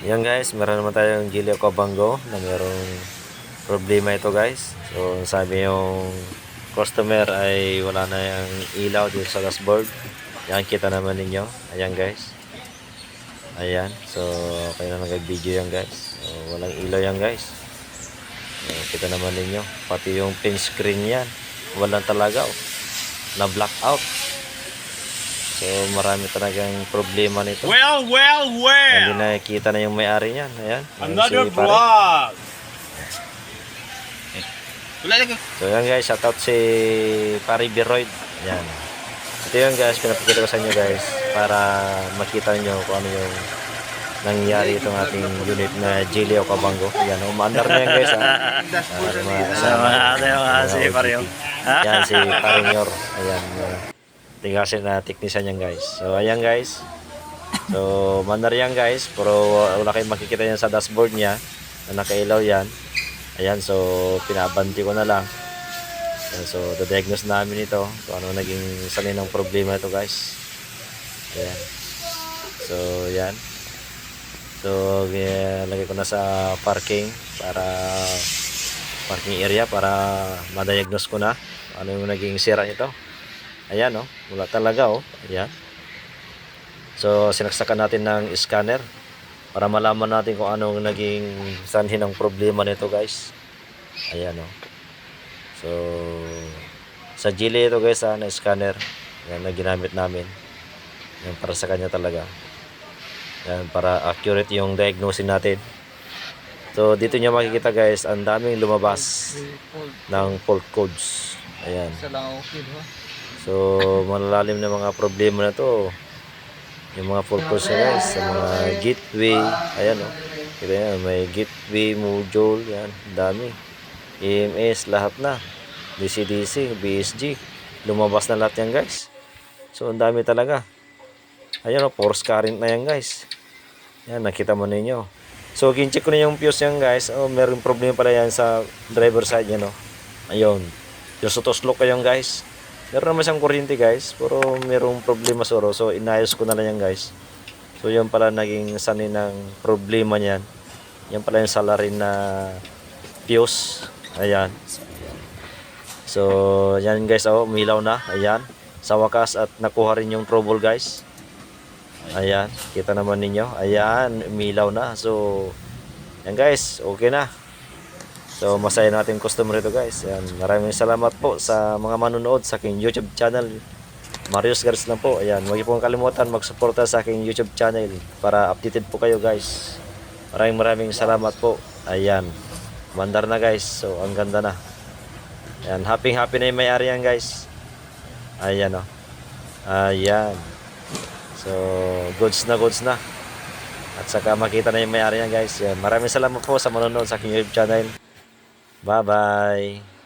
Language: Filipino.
Yan guys, meron naman tayong Gilio Cabango na merong problema ito guys. So sabi yung customer ay wala na yung ilaw dito sa dashboard. Yan, kita naman ninyo. Ayan guys. Ayan. So kaya na nag-video yan guys. So, walang ilaw yan guys. So, kita naman ninyo. Pati yung pin screen yan. Walang talaga. Oh. Na blackout. So marami talagang problema nito. Well. Hindi nakikita na yung may-ari niyan. Ayan. Another Si pare. vlog. So yan guys, shoutout si Pari Biroid. Ayan. Ito yan guys, pinapakita ko sa inyo guys para makita nyo kung ano yung nangyari itong ating unit na Gilio Cabango. Ayan, umaandar na yan guys ha. Si Pario. Yan si Parinyor. Ayan. Tingasin na technician yan guys. So ayan guys. So mandar yan guys, pero wala kayong makikita yan sa dashboard niya na nakailaw yan. Ayan, so pinabanti ko na lang. Ayan, so diagnose namin ito kung ano naging sanay ng problema ito guys. Ayan. So yan. So lagay ko na sa parking area para ma-diagnose ko na ano yung naging sira nito. Ayan oh, wala talaga oh. Ayan. So sinaksakan natin ng scanner para malaman natin kung anong naging sanhi ng problema nito guys. Ayan oh. So sa Gilio ito guys na scanner. Yan na ginamit namin. Yan para sa kanya talaga. Yan para accurate yung diagnosis natin. So dito nyo makikita guys, ang daming lumabas ng fault codes. Ayan. So malalalim na mga problema na to. Yung mga fault codes na guys sa mga gateway. Ayan oh. Kita yan, may gateway module yan, dami. EMS lahat na. DC-DC, BSG. Lumabas na lahat yan guys. So ang dami talaga. Ayan oh, force current na yan guys. Yan, nakita mo ninyo. So kin-check ko na yung fuse yan guys. Oh, meron problema pala yan sa driver side yan oh. Ayun. Yung sutoslok kayo guys. Meron naman siyang kuryente guys, pero merong problema soro. So inayos ko na lang yan guys. So yan pala naging sanay ng problema niyan. Yan pala yung salarin na fuse. Ayan. So yan guys, oh, umilaw na. Ayan. Sa wakas at nakuha rin yung trouble guys. Ayan, kita naman ninyo. Ayan, umilaw na. So yan guys, okay na. So masaya natin customer ito guys. Yan. Maraming salamat po sa mga manonood sa aking YouTube channel. Marius Garz lang po. Ayan, huwag po kalimutan magsuporta sa aking YouTube channel para updated po kayo guys. Maraming salamat po. Ayan. Mandar na guys. So ang ganda na. Ayan, happy na yung may-ari yan guys. Ayan oh. Ayan. So goods na. At saka makita na yung may-ari yan guys. Ayan. Maraming salamat po sa manonood sa aking YouTube channel. Bye-bye.